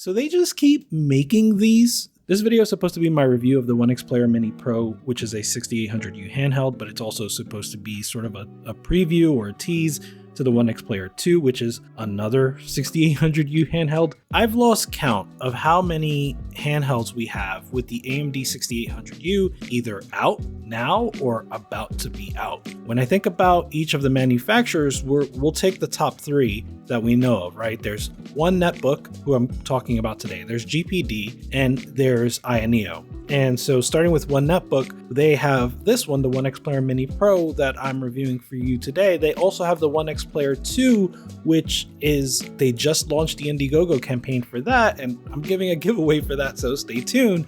So they just keep making these. This video is supposed to be my review of the OneXPlayer Mini Pro, which is a 6800U handheld, but it's also supposed to be sort of a preview or a tease to the OneXPlayer 2, which is another 6800U handheld. I've lost count of how many handhelds we have with the AMD 6800U either out now or about to be out. When I think about each of the manufacturers, we'll take the top three that we know of, right? There's One Netbook, who I'm talking about today. There's GPD, and there's Ayaneo. And so starting with One Netbook, they have this one, the OneXPlayer Mini Pro that I'm reviewing for you today. They also have the OneXPlayer 2, which is, they just launched the Indiegogo campaign for that, and I'm giving a giveaway for that, so stay tuned.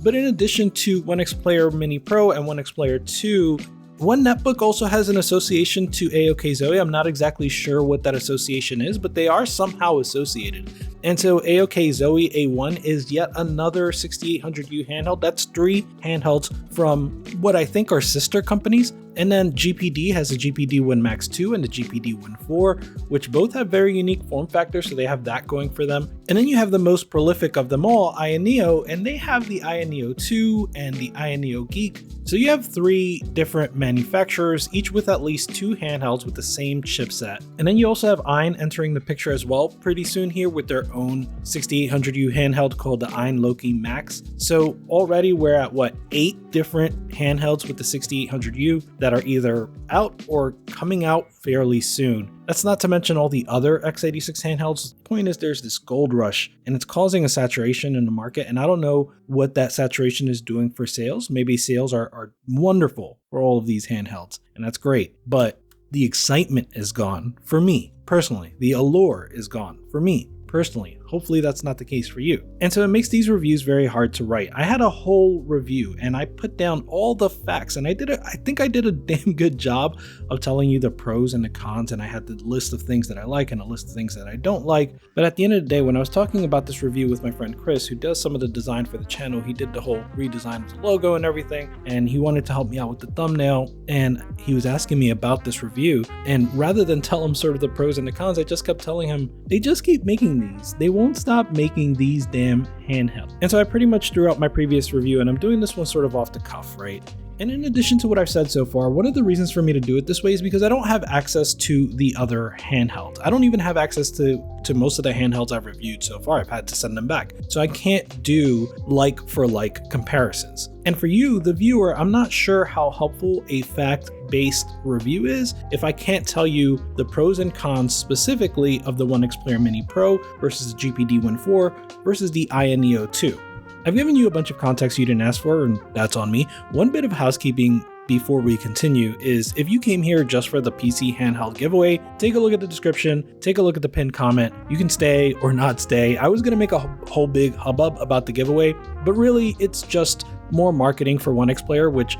But in addition to OneXPlayer Mini Pro and OneXPlayer 2, One Netbook also has an association to AOK Zoe. I'm not exactly sure what that association is, but they are somehow associated. And so AOK Zoe A1 is yet another 6800U handheld. That's three handhelds from what I think are sister companies. And then GPD has the GPD One Max 2 and the GPD One 4, which both have very unique form factors, so they have that going for them. And then you have the most prolific of them all, Ayaneo, and they have the Ayaneo 2 and the Ayaneo Geek. So you have three different manufacturers, each with at least two handhelds with the same chipset. And then you also have Ayn entering the picture as well pretty soon here with their own 6800U handheld called the Ayn Loki Max. So already we're at 8 different handhelds with the 6800U that are either out or coming out fairly soon. That's not to mention all the other x86 handhelds. The point is there's this gold rush and it's causing a saturation in the market, and I don't know what that saturation is doing for sales. Maybe sales are wonderful for all of these handhelds, and that's great, but the excitement is gone for me personally. The allure is gone for me personally. Hopefully that's not the case for you. And so it makes these reviews very hard to write. I had a whole review and I put down all the facts, and I think I did a damn good job of telling you the pros and the cons, and I had the list of things that I like and a list of things that I don't like. But at the end of the day, when I was talking about this review with my friend Chris, who does some of the design for the channel, he did the whole redesign of the logo and everything, and he wanted to help me out with the thumbnail, and he was asking me about this review. And rather than tell him sort of the pros and the cons, I just kept telling him, they just keep making these. They won't stop making these damn handhelds. And so I pretty much threw out my previous review, and I'm doing this one sort of off the cuff, right? And in addition to what I've said so far, one of the reasons for me to do it this way is because I don't have access to the other handhelds. I don't even have access to most of the handhelds I've reviewed so far. I've had to send them back. So I can't do like for like comparisons. And for you, the viewer, I'm not sure how helpful a fact-based review is if I can't tell you the pros and cons specifically of the OneXPlayer Mini Pro versus the GPD One 4 versus the Ayaneo 2. I've given you a bunch of context you didn't ask for, and that's on me. One bit of housekeeping before we continue is, if you came here just for the PC handheld giveaway, take a look at the description, take a look at the pinned comment. You can stay or not stay. I was gonna make a whole big hubbub about the giveaway, but really it's just more marketing for OneXPlayer, which,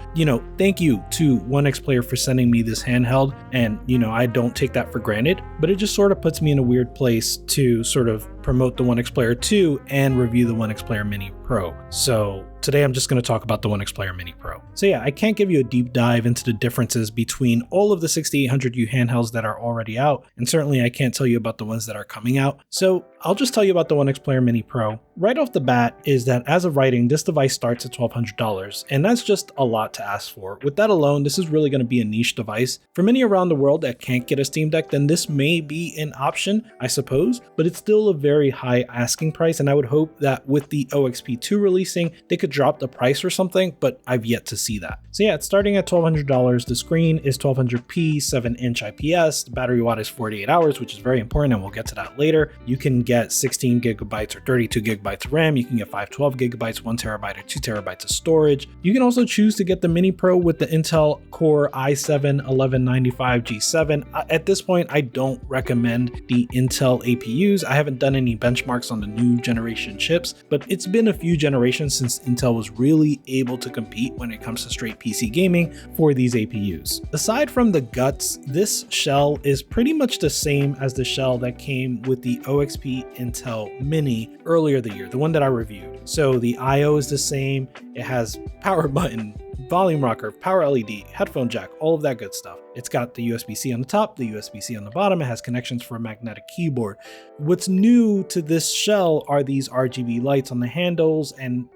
thank you to OneXPlayer for sending me this handheld. And, I don't take that for granted, but it just sort of puts me in a weird place to sort of promote the OneXPlayer 2 and review the OneXPlayer Mini Pro. So today I'm just going to talk about the OneXPlayer Mini Pro. So yeah, I can't give you a deep dive into the differences between all of the 6800U handhelds that are already out, and certainly I can't tell you about the ones that are coming out. So I'll just tell you about the OneXPlayer Mini Pro. Right off the bat is that as of writing, this device starts at $1,200, and that's just a lot to ask for. With that alone, this is really going to be a niche device. For many around the world that can't get a Steam Deck, then this may be an option, I suppose, but it's still a very high asking price, and I would hope that with the OXP2 releasing, they could drop the price or something, but I've yet to see that. So yeah, it's starting at $1,200. The screen is 1200p, 7-inch IPS. The battery watt is 48 hours, which is very important, and we'll get to that later. You can get 16 gigabytes or 32 gigabytes of RAM. You can get 512 gigabytes, 1 terabyte, or 2 terabytes of storage. You can also choose to get the Mini Pro with the Intel Core i7-1195G7. At this point, I don't recommend the Intel APUs. I haven't done any benchmarks on the new generation chips, but it's been a few generations since Intel was really able to compete when it comes to straight PC gaming for these APUs. Aside from the guts, this shell is pretty much the same as the shell that came with the OXP Intel Mini earlier the year, the one that I reviewed. So the IO is the same. It has power button, volume rocker, power LED, headphone jack, all of that good stuff. It's got the USB-C on the top, the USB-C on the bottom. It has connections for a magnetic keyboard. What's new to this shell are these RGB lights on the handles, and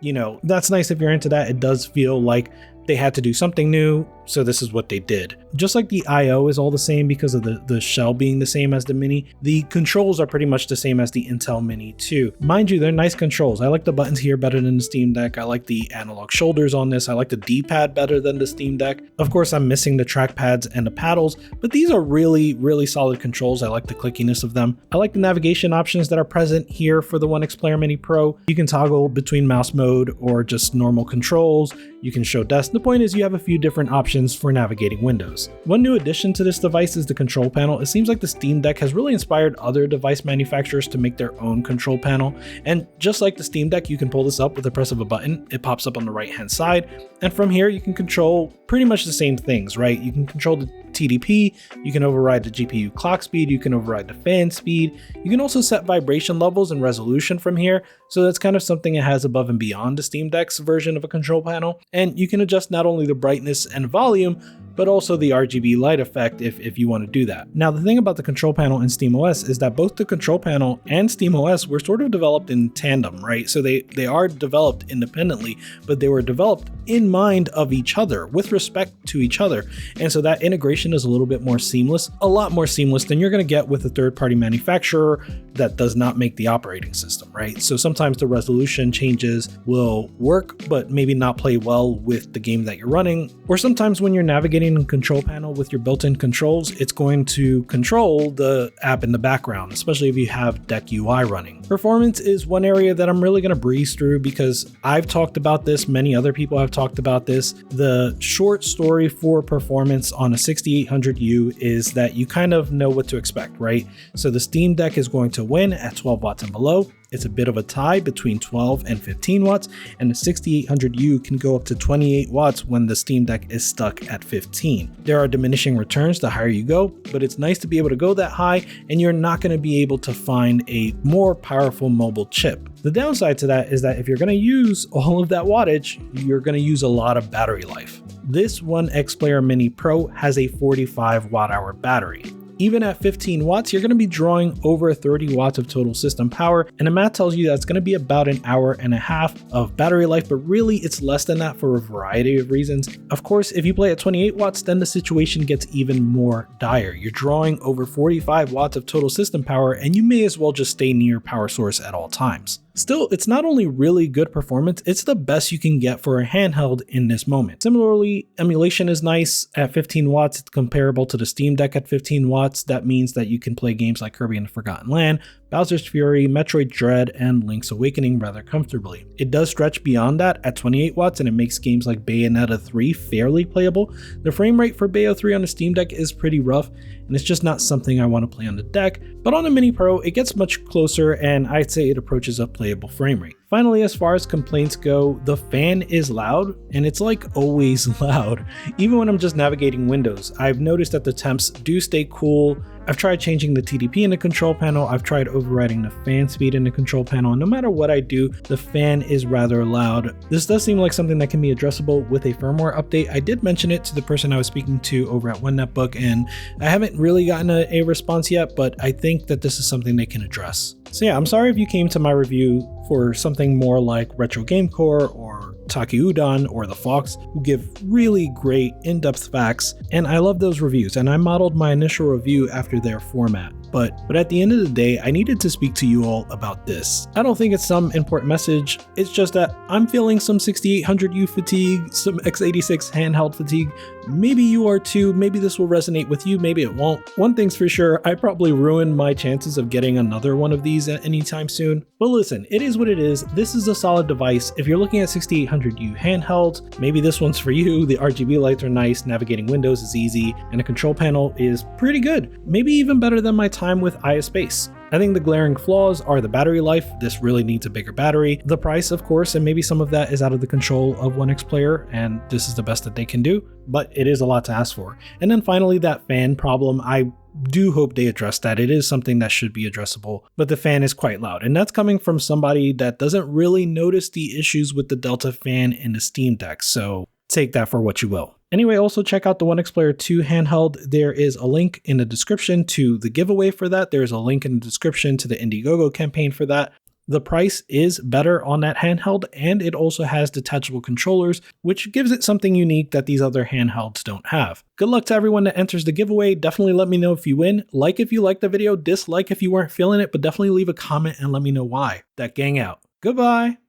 that's nice if you're into that. It does feel like they had to do something new, so this is what they did. Just like the I/O is all the same because of the shell being the same as the Mini, the controls are pretty much the same as the Intel Mini too. Mind you, they're nice controls. I like the buttons here better than the Steam Deck. I like the analog shoulders on this. I like the D-pad better than the Steam Deck. Of course, I'm missing the trackpads and the paddles, but these are really, really solid controls. I like the clickiness of them. I like the navigation options that are present here for the OneXPlayer Mini Pro. You can toggle between mouse mode or just normal controls. You can show desk. The point is you have a few different options for navigating windows. One new addition to this device is the control panel. It seems like the Steam Deck has really inspired other device manufacturers to make their own control panel. And just like the Steam Deck, you can pull this up with the press of a button. It pops up on the right hand side. And from here, you can control pretty much the same things, right? You can control the TDP, you can override the GPU clock speed, you can override the fan speed. You can also set vibration levels and resolution from here. So that's kind of something it has above and beyond the Steam Deck's version of a control panel. And you can adjust not only the brightness and volume, but also the RGB light effect if you want to do that. Now, the thing about the control panel in SteamOS is that both the control panel and SteamOS were sort of developed in tandem, right? So they are developed independently, but they were developed in mind of each other, with respect to each other. And so that integration is a little bit more seamless, a lot more seamless than you're going to get with a third-party manufacturer that does not make the operating system, right? So sometimes the resolution changes will work, but maybe not play well with the game that you're running. Or sometimes when you're navigating a control panel with your built-in controls, it's going to control the app in the background, especially if you have Deck UI running. Performance is one area that I'm really going to breeze through because I've talked about this, many other people have talked about this. The short story for performance on a 6800U is that you kind of know what to expect, right? So the Steam Deck is going to win at 12 watts and below. It's a bit of a tie between 12 and 15 watts, and the 6800U can go up to 28 watts when the Steam Deck is stuck at 15. There are diminishing returns the higher you go, but it's nice to be able to go that high, and you're not going to be able to find a more powerful mobile chip. The downside to that is that if you're going to use all of that wattage, you're going to use a lot of battery life. This OneXPlayer Mini Pro has a 45 watt-hour battery. Even at 15 watts, you're going to be drawing over 30 watts of total system power, and the math tells you that's going to be about an hour and a half of battery life, but really it's less than that for a variety of reasons. Of course, if you play at 28 watts, then the situation gets even more dire. You're drawing over 45 watts of total system power, and you may as well just stay near power source at all times. Still, it's not only really good performance, it's the best you can get for a handheld in this moment. Similarly, emulation is nice at 15 watts. It's comparable to the Steam Deck at 15 watts. That means that you can play games like Kirby and the Forgotten Land, Bowser's Fury, Metroid Dread, and Link's Awakening rather comfortably. It does stretch beyond that at 28 watts, and it makes games like Bayonetta 3 fairly playable. The frame rate for Bayo 3 on the Steam Deck is pretty rough, and it's just not something I want to play on the deck, but on the Mini Pro, it gets much closer, and I'd say it approaches a playable frame rate. Finally, as far as complaints go, the fan is loud, and it's like always loud. Even when I'm just navigating windows, I've noticed that the temps do stay cool. I've tried changing the TDP in the control panel, I've tried overriding the fan speed in the control panel, and no matter what I do, the fan is rather loud. This does seem like something that can be addressable with a firmware update. I did mention it to the person I was speaking to over at OneNetbook, and I haven't really gotten a response yet, but I think that this is something they can address. So yeah, I'm sorry if you came to my review for something more like Retro Game Core or Takiudan or The Fox, who give really great in-depth facts, and I love those reviews, and I modeled my initial review after their format. But at the end of the day, I needed to speak to you all about this. I don't think it's some important message, it's just that I'm feeling some 6800U fatigue, some x86 handheld fatigue. Maybe you are too, maybe this will resonate with you, maybe it won't. One thing's for sure, I probably ruined my chances of getting another one of these at any time soon. But listen, it is what it is. This is a solid device. If you're looking at 6800U handhelds, maybe this one's for you. The RGB lights are nice, navigating windows is easy, and the control panel is pretty good. Maybe even better than my time with ISpace. I think the glaring flaws are the battery life. This really needs a bigger battery. The price, of course, and maybe some of that is out of the control of OneXPlayer, and this is the best that they can do, but it is a lot to ask for. And then finally, that fan problem. I do hope they address that. It is something that should be addressable, but the fan is quite loud, and that's coming from somebody that doesn't really notice the issues with the Delta fan in the Steam Deck. So take that for what you will. Anyway, also check out the OneXPlayer 2 handheld. There is a link in the description to the giveaway for that. There's a link in the description to the Indiegogo campaign for that. The price is better on that handheld, and it also has detachable controllers, which gives it something unique that these other handhelds don't have. Good luck to everyone that enters the giveaway. Definitely let me know if you win. Like if you liked the video, dislike if you weren't feeling it, but definitely leave a comment and let me know why. That gang out. Goodbye.